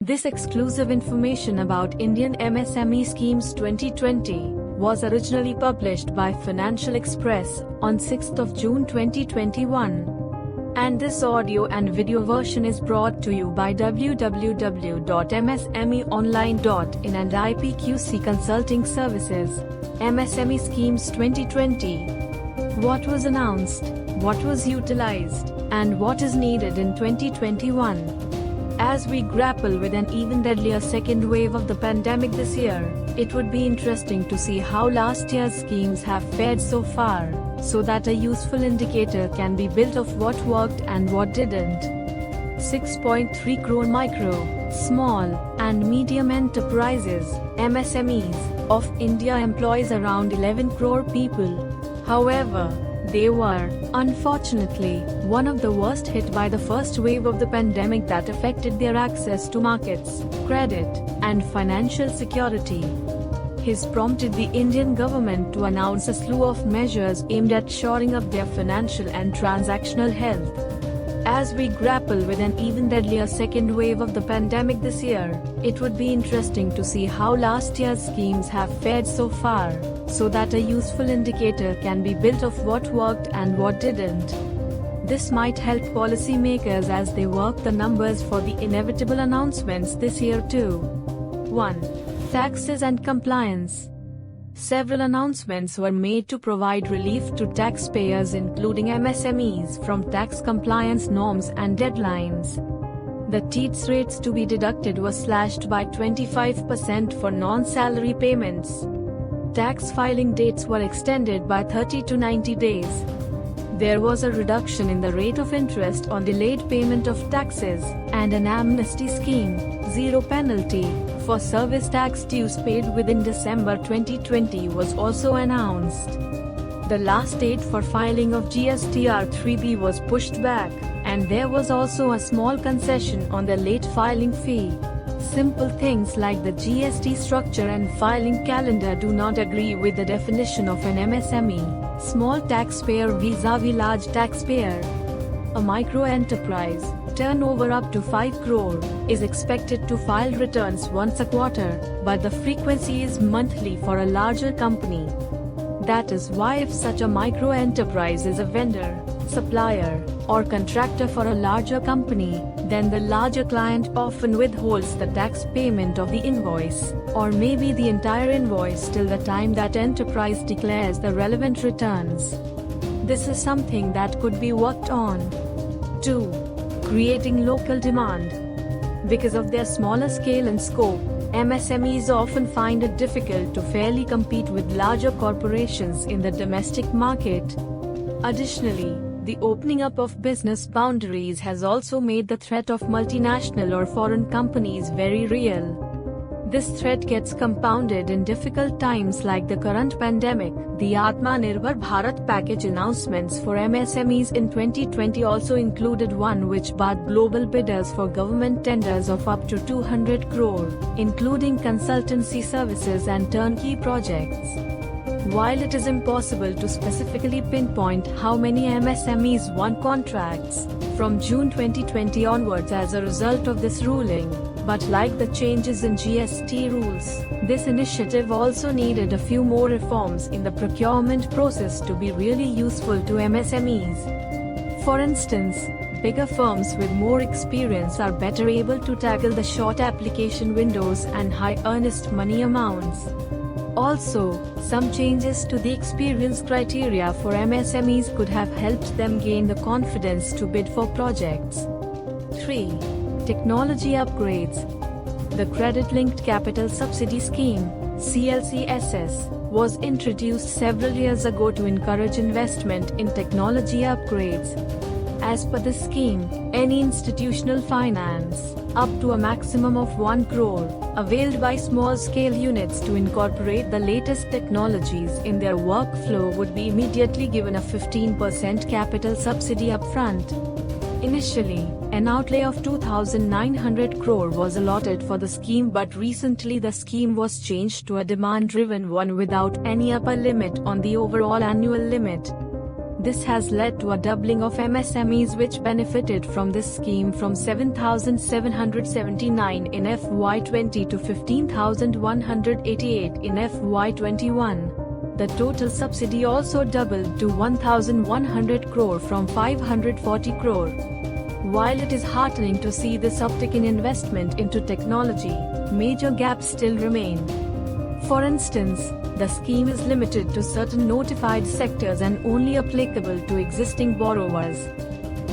This exclusive information about Indian MSME Schemes 2020 was originally published by Financial Express on 6th of June 2021. And this audio and video version is brought to you by www.msmeonline.in and IPQC Consulting Services. MSME Schemes 2020. What was announced, what was utilized, and what is needed in 2021? As we grapple with an even deadlier second wave of the pandemic this year, it would be interesting to see how last year's schemes have fared so far, so that a useful indicator can be built of what worked and what didn't. 6.3 crore micro, small, and medium enterprises, MSMEs, of India employs around 11 crore people. However, they were, unfortunately, one of the worst hit by the first wave of the pandemic that affected their access to markets, credit, and financial security. This prompted the Indian government to announce a slew of measures aimed at shoring up their financial and transactional health. As we grapple with an even deadlier second wave of the pandemic this year, it would be interesting to see how last year's schemes have fared so far, so that a useful indicator can be built of what worked and what didn't. This might help policymakers as they work the numbers for the inevitable announcements this year too. 1. Taxes and compliance. Several announcements were made to provide relief to taxpayers including MSMEs from tax compliance norms and deadlines. The TITS rates to be deducted were slashed by 25% for non-salary payments. Tax filing dates were extended by 30 to 90 days. There was a reduction in the rate of interest on delayed payment of taxes, and an amnesty scheme, zero penalty, for service tax dues paid within December 2020 was also announced. The last date for filing of GSTR 3B was pushed back, and there was also a small concession on the late filing fee. Simple things like the GST structure and filing calendar do not agree with the definition of an MSME, small taxpayer vis-a-vis large taxpayer. A micro-enterprise, turnover up to 5 crore, is expected to file returns once a quarter, but the frequency is monthly for a larger company. That is why if such a micro-enterprise is a vendor, supplier, or contractor for a larger company, then the larger client often withholds the tax payment of the invoice, or maybe the entire invoice till the time that enterprise declares the relevant returns. This is something that could be worked on. 2. Creating local demand. Because of their smaller scale and scope, MSMEs often find it difficult to fairly compete with larger corporations in the domestic market. Additionally, the opening up of business boundaries has also made the threat of multinational or foreign companies very real. This threat gets compounded in difficult times like the current pandemic. The Atmanirbhar Bharat package announcements for MSMEs in 2020 also included one which barred global bidders for government tenders of up to 200 crore, including consultancy services and turnkey projects. While it is impossible to specifically pinpoint how many MSMEs won contracts from June 2020 onwards as a result of this ruling, but like the changes in GST rules, this initiative also needed a few more reforms in the procurement process to be really useful to MSMEs. For instance, bigger firms with more experience are better able to tackle the short application windows and high earnest money amounts. Also, some changes to the experience criteria for MSMEs could have helped them gain the confidence to bid for projects. 3. Technology upgrades. The Credit-Linked Capital Subsidy Scheme, CLCSS, was introduced several years ago to encourage investment in technology upgrades. As per this scheme, any institutional finance, up to a maximum of 1 crore, availed by small-scale units to incorporate the latest technologies in their workflow would be immediately given a 15% capital subsidy upfront. Initially, an outlay of 2,900 crore was allotted for the scheme, but recently the scheme was changed to a demand-driven one without any upper limit on the overall annual limit. This has led to a doubling of MSMEs which benefited from this scheme from 7,779 in FY20 to 15,188 in FY21. The total subsidy also doubled to 1,100 crore from 540 crore. While it is heartening to see this uptick in investment into technology, major gaps still remain. For instance, the scheme is limited to certain notified sectors and only applicable to existing borrowers.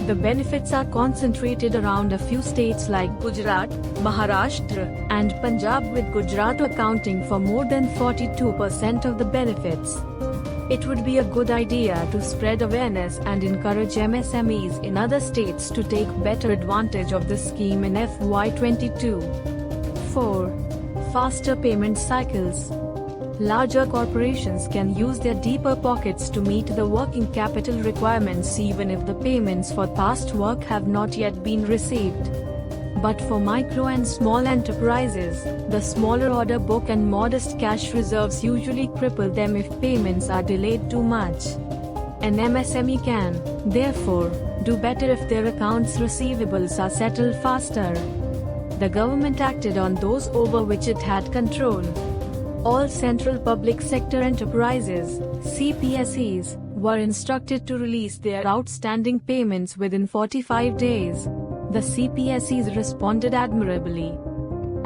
The benefits are concentrated around a few states like Gujarat, Maharashtra, and Punjab, with Gujarat accounting for more than 42% of the benefits. It would be a good idea to spread awareness and encourage MSMEs in other states to take better advantage of this scheme in FY22. 4. Faster payment cycles. Larger corporations can use their deeper pockets to meet the working capital requirements even if the payments for past work have not yet been received. But for micro and small enterprises, the smaller order book and modest cash reserves usually cripple them if payments are delayed too much. An MSME can, therefore, do better if their accounts receivables are settled faster. The government acted on those over which it had control. All central public sector enterprises, CPSEs, were instructed to release their outstanding payments within 45 days. The CPSEs responded admirably.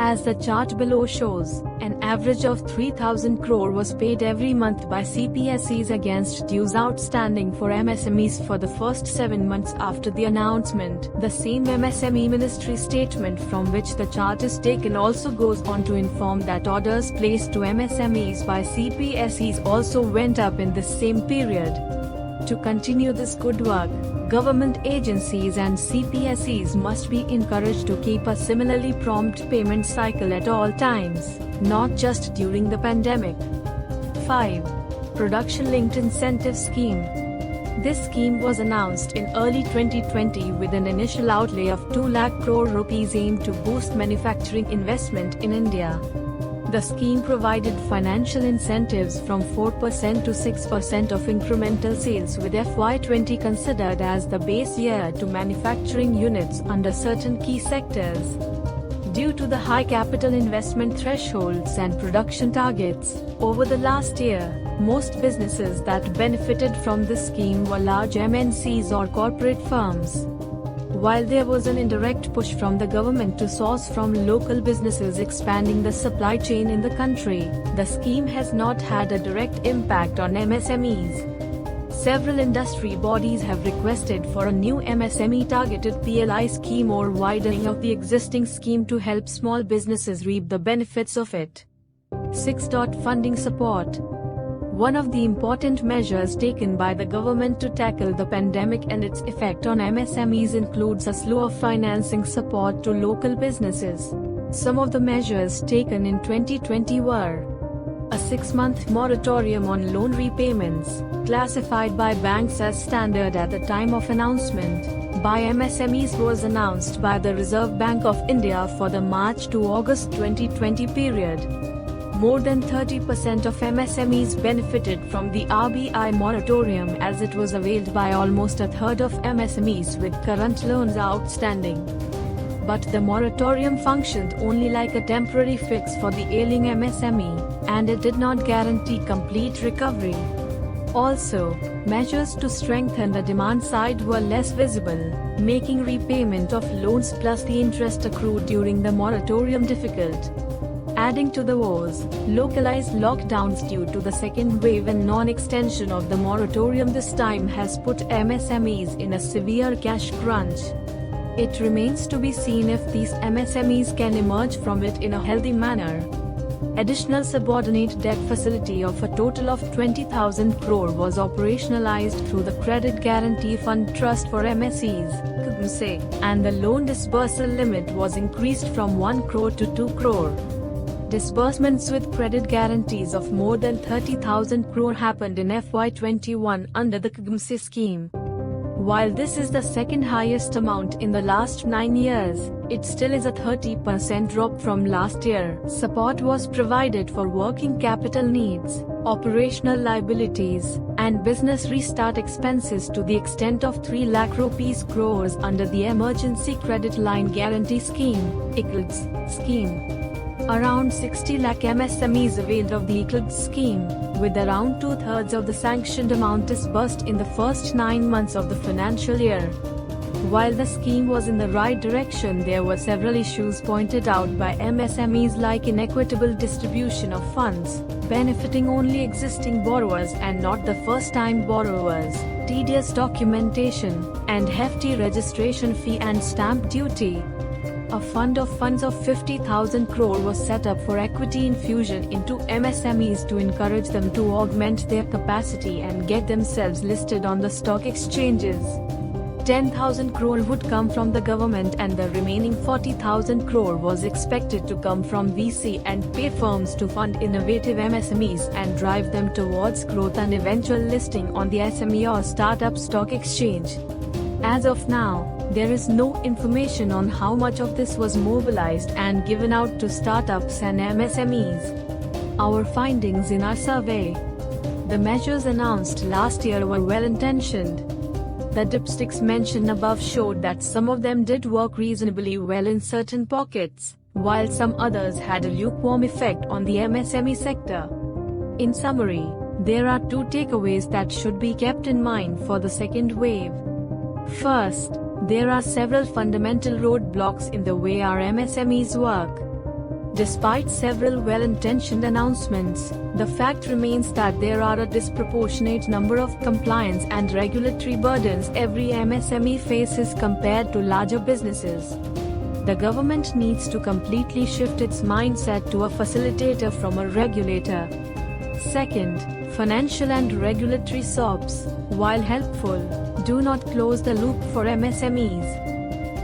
As the chart below shows, an average of 3,000 crore was paid every month by CPSEs against dues outstanding for MSMEs for the first 7 months after the announcement. The same MSME ministry statement from which the chart is taken also goes on to inform that orders placed to MSMEs by CPSEs also went up in this same period. To continue this good work, government agencies and CPSEs must be encouraged to keep a similarly prompt payment cycle at all times, not just during the pandemic. 5. Production-linked incentive scheme. This scheme was announced in early 2020 with an initial outlay of 2 lakh crore rupees aimed to boost manufacturing investment in India. The scheme provided financial incentives from 4% to 6% of incremental sales, with FY20 considered as the base year to manufacturing units under certain key sectors. Due to the high capital investment thresholds and production targets, over the last year, most businesses that benefited from this scheme were large MNCs or corporate firms. While there was an indirect push from the government to source from local businesses expanding the supply chain in the country, the scheme has not had a direct impact on MSMEs. Several industry bodies have requested for a new MSME targeted PLI scheme or widening of the existing scheme to help small businesses reap the benefits of it. 6. Funding support. One of the important measures taken by the government to tackle the pandemic and its effect on MSMEs includes a slew of financing support to local businesses. Some of the measures taken in 2020 were a 6-month moratorium on loan repayments, classified by banks as standard at the time of announcement by MSMEs, was announced by the Reserve Bank of India for the March to August 2020 period. More than 30% of MSMEs benefited from the RBI moratorium, as it was availed by almost a third of MSMEs with current loans outstanding. But the moratorium functioned only like a temporary fix for the ailing MSME, and it did not guarantee complete recovery. Also, measures to strengthen the demand side were less visible, making repayment of loans plus the interest accrued during the moratorium difficult. Adding to the woes, localized lockdowns due to the second wave and non-extension of the moratorium this time has put MSMEs in a severe cash crunch. It remains to be seen if these MSMEs can emerge from it in a healthy manner. Additional subordinate debt facility of a total of 20,000 crore was operationalized through the Credit Guarantee Fund Trust for MSEs, CGMS, and the loan disbursal limit was increased from 1 crore to 2 crore. Disbursements with credit guarantees of more than 30,000 crore happened in FY21 under the CGMS scheme. While this is the second highest amount in the last 9 years, It still is a 30% drop from last year. Support was provided for working capital needs, operational liabilities, and business restart expenses to the extent of 3 lakh rupees crores under the Emergency Credit Line Guarantee Scheme (ICLGS) scheme. Around 60 lakh MSMEs availed of the ICLGS scheme, with around 2/3 of the sanctioned amount disbursed in the first 9 months of the financial year. While the scheme was in the right direction, there were several issues pointed out by MSMEs like inequitable distribution of funds, benefiting only existing borrowers and not the first-time borrowers, tedious documentation, and hefty registration fee and stamp duty. A fund of funds of 50,000 crore was set up for equity infusion into MSMEs to encourage them to augment their capacity and get themselves listed on the stock exchanges. 10,000 crore would come from the government and the remaining 40,000 crore was expected to come from VC and pay firms to fund innovative MSMEs and drive them towards growth and eventual listing on the SME or startup stock exchange. As of now, there is no information on how much of this was mobilized and given out to startups and MSMEs. Our findings in our survey: the measures announced last year were well-intentioned. The dipsticks mentioned above showed that some of them did work reasonably well in certain pockets, while some others had a lukewarm effect on the MSME sector. In summary, there are 2 takeaways that should be kept in mind for the second wave. First, there are several fundamental roadblocks in the way our MSMEs work. Despite several well-intentioned announcements, the fact remains that there are a disproportionate number of compliance and regulatory burdens every MSME faces compared to larger businesses. The government needs to completely shift its mindset to a facilitator from a regulator. Second, financial and regulatory SOPs, while helpful, do not close the loop for MSMEs.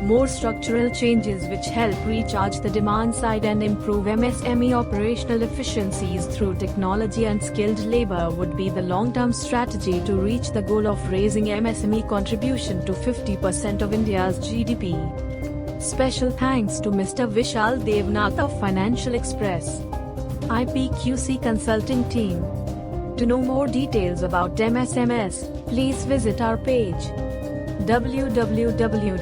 More structural changes which help recharge the demand side and improve MSME operational efficiencies through technology and skilled labor would be the long-term strategy to reach the goal of raising MSME contribution to 50% of India's GDP. Special thanks to Mr. Vishal Devnath of Financial Express, IPQC Consulting Team. To know more details about MSMEs, please visit our page www.ipqc.in.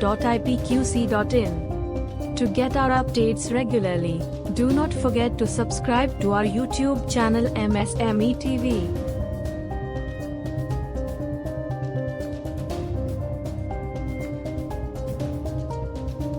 To get our updates regularly, do not forget to subscribe to our YouTube channel MSME TV.